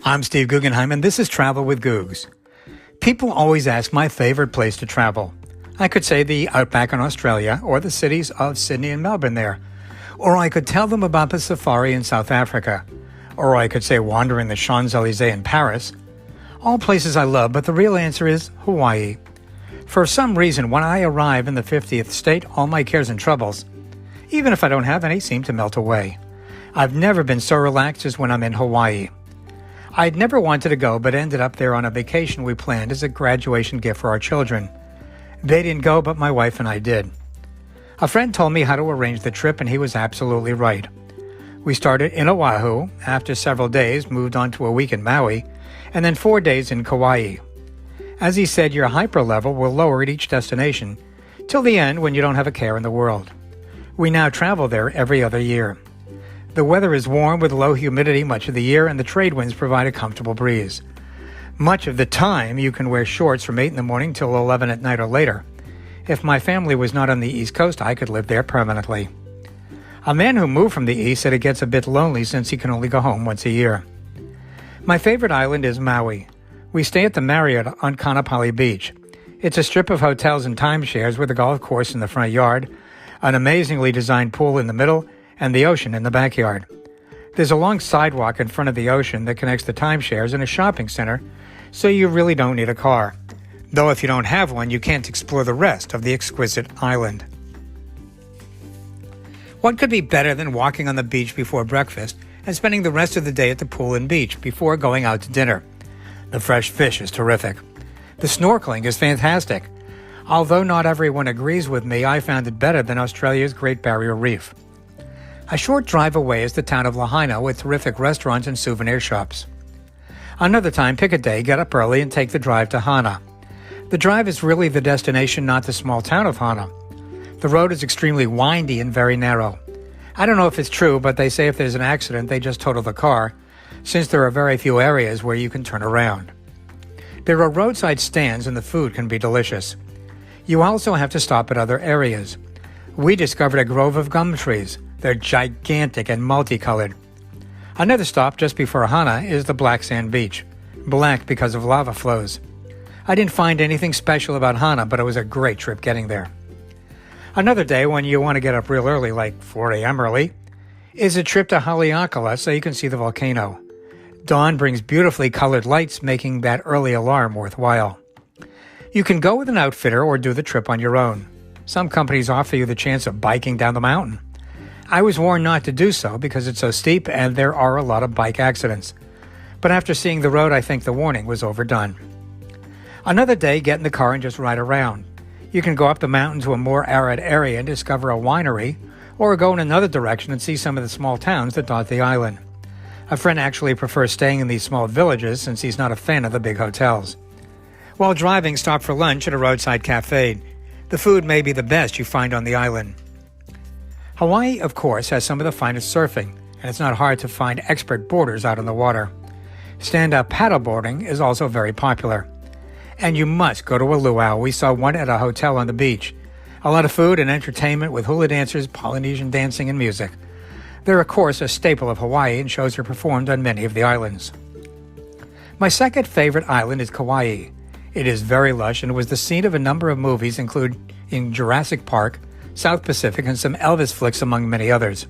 I'm Steve Guggenheim, and this is Travel with Googs. People always ask my favorite place to travel. I could say the outback in Australia, or the cities of Sydney and Melbourne there. Or I could tell them about the safari in South Africa. Or I could say wandering the Champs-Élysées in Paris. All places I love, but the real answer is Hawaii. For some reason, when I arrive in the 50th state, all my cares and troubles, even if I don't have any, seem to melt away. I've never been so relaxed as when I'm in Hawaii. I'd never wanted to go, but ended up there on a vacation we planned as a graduation gift for our children. They didn't go, but my wife and I did. A friend told me how to arrange the trip, and he was absolutely right. We started in Oahu, after several days moved on to a week in Maui, and then 4 days in Kauai. As he said, your hyper level will lower at each destination, till the end when you don't have a care in the world. We now travel there every other year. The weather is warm with low humidity much of the year, and the trade winds provide a comfortable breeze. Much of the time, you can wear shorts from 8 in the morning till 11 at night or later. If my family was not on the East Coast, I could live there permanently. A man who moved from the East said it gets a bit lonely since he can only go home once a year. My favorite island is Maui. We stay at the Marriott on Kaanapali Beach. It's a strip of hotels and timeshares with a golf course in the front yard, an amazingly designed pool in the middle, and the ocean in the backyard. There's a long sidewalk in front of the ocean that connects the timeshares and a shopping center, so you really don't need a car. Though if you don't have one, you can't explore the rest of the exquisite island. What could be better than walking on the beach before breakfast and spending the rest of the day at the pool and beach before going out to dinner? The fresh fish is terrific. The snorkeling is fantastic. Although not everyone agrees with me, I found it better than Australia's Great Barrier Reef. A short drive away is the town of Lahaina with terrific restaurants and souvenir shops. Another time, pick a day, get up early, and take the drive to Hana. The drive is really the destination, not the small town of Hana. The road is extremely windy and very narrow. I don't know if it's true, but they say if there's an accident, they just total the car, since there are very few areas where you can turn around. There are roadside stands and the food can be delicious. You also have to stop at other areas. We discovered a grove of gum trees. They're gigantic and multicolored. Another stop just before Hana is the Black Sand Beach, black because of lava flows. I didn't find anything special about Hana, but it was a great trip getting there. Another day when you want to get up real early, like 4 a.m. early, is a trip to Haleakala so you can see the volcano. Dawn brings beautifully colored lights, making that early alarm worthwhile. You can go with an outfitter or do the trip on your own. Some companies offer you the chance of biking down the mountain. I was warned not to do so because it's so steep and there are a lot of bike accidents. But after seeing the road, I think the warning was overdone. Another day, get in the car and just ride around. You can go up the mountain to a more arid area and discover a winery, or go in another direction and see some of the small towns that dot the island. A friend actually prefers staying in these small villages since he's not a fan of the big hotels. While driving, stop for lunch at a roadside cafe. The food may be the best you find on the island. Hawaii, of course, has some of the finest surfing, and it's not hard to find expert boarders out on the water. Stand-up paddleboarding is also very popular. And you must go to a luau. We saw one at a hotel on the beach. A lot of food and entertainment with hula dancers, Polynesian dancing, and music. They're, of course, a staple of Hawaii and shows are performed on many of the islands. My second favorite island is Kauai. It is very lush and was the scene of a number of movies, including Jurassic Park, South Pacific, and some Elvis flicks, among many others.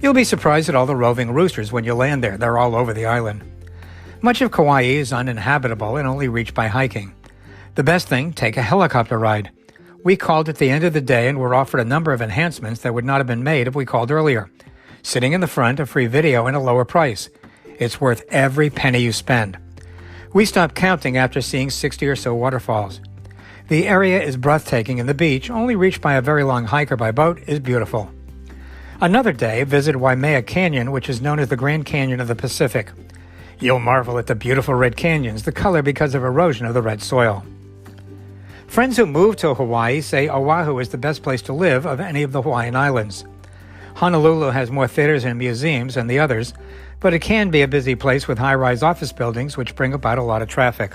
You'll be surprised at all the roving roosters when you land there. They're all over the island. Much of Kauai is uninhabitable and only reached by hiking. The best thing, take a helicopter ride. We called at the end of the day and were offered a number of enhancements that would not have been made if we called earlier. Sitting in the front, a free video, and a lower price. It's worth every penny you spend. We stopped counting after seeing 60 or so waterfalls. The area is breathtaking and the beach, only reached by a very long hike or by boat, is beautiful. Another day, visit Waimea Canyon, which is known as the Grand Canyon of the Pacific. You'll marvel at the beautiful red canyons, the color because of erosion of the red soil. Friends who move to Hawaii say Oahu is the best place to live of any of the Hawaiian islands. Honolulu has more theaters and museums than the others, but it can be a busy place with high-rise office buildings which bring about a lot of traffic.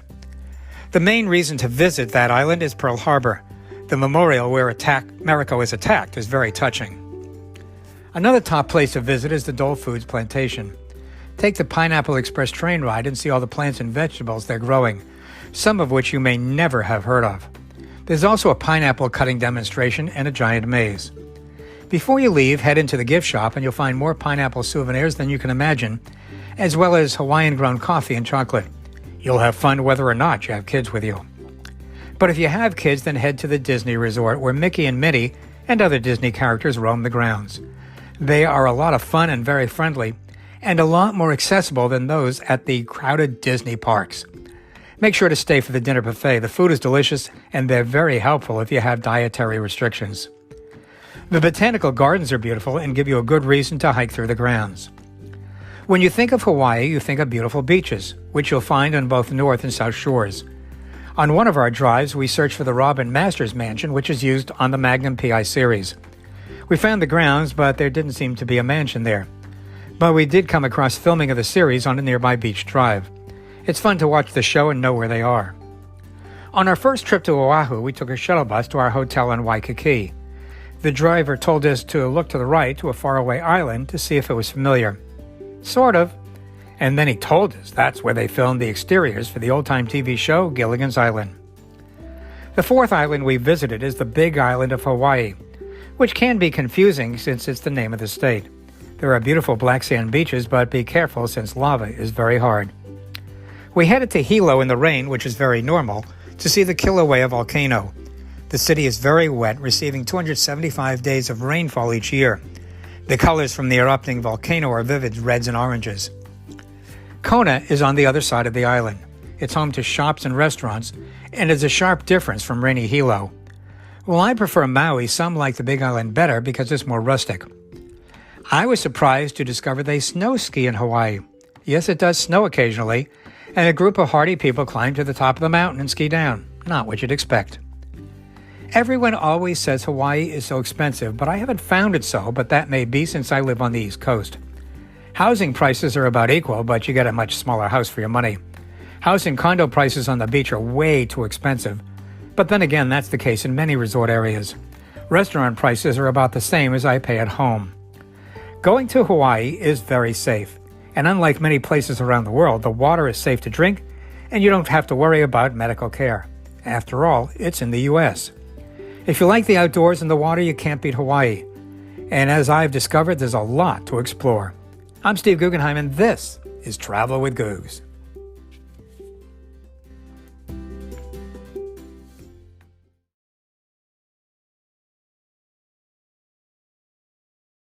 The main reason to visit that island is Pearl Harbor. The memorial where America was attacked is very touching. Another top place to visit is the Dole Foods Plantation. Take the Pineapple Express train ride and see all the plants and vegetables they're growing, some of which you may never have heard of. There's also a pineapple cutting demonstration and a giant maze. Before you leave, head into the gift shop and you'll find more pineapple souvenirs than you can imagine, as well as Hawaiian-grown coffee and chocolate. You'll have fun whether or not you have kids with you. But if you have kids, then head to the Disney Resort, where Mickey and Minnie and other Disney characters roam the grounds. They are a lot of fun and very friendly, and a lot more accessible than those at the crowded Disney parks. Make sure to stay for the dinner buffet. The food is delicious, and they're very helpful if you have dietary restrictions. The botanical gardens are beautiful and give you a good reason to hike through the grounds. When you think of Hawaii, you think of beautiful beaches, which you'll find on both North and South Shores. On one of our drives, we searched for the Robin Masters Mansion, which is used on the Magnum P.I. series. We found the grounds, but there didn't seem to be a mansion there. But we did come across filming of the series on a nearby beach drive. It's fun to watch the show and know where they are. On our first trip to Oahu, we took a shuttle bus to our hotel in Waikiki. The driver told us to look to the right to a faraway island to see if it was familiar. Sort of. And then he told us that's where they filmed the exteriors for the old-time TV show Gilligan's Island. The fourth island we visited is the Big Island of Hawaii, which can be confusing since it's the name of the state. There are beautiful black sand beaches, but be careful since lava is very hard. We headed to Hilo in the rain, which is very normal, to see the Kilauea volcano. The city is very wet, receiving 275 days of rainfall each year. The colors from the erupting volcano are vivid reds and oranges. Kona is on the other side of the island. It's home to shops and restaurants, and is a sharp difference from rainy Hilo. While I prefer Maui, some like the Big Island better because it's more rustic. I was surprised to discover they snow ski in Hawaii. Yes, it does snow occasionally, and a group of hardy people climb to the top of the mountain and ski down. Not what you'd expect. Everyone always says Hawaii is so expensive, but I haven't found it so, but that may be since I live on the East Coast. Housing prices are about equal, but you get a much smaller house for your money. House and condo prices on the beach are way too expensive, but then again, that's the case in many resort areas. Restaurant prices are about the same as I pay at home. Going to Hawaii is very safe, and unlike many places around the world, the water is safe to drink, and you don't have to worry about medical care. After all, it's in the U.S. If you like the outdoors and the water, you can't beat Hawaii. And as I've discovered, there's a lot to explore. I'm Steve Guggenheim, and this is Travel with Googs.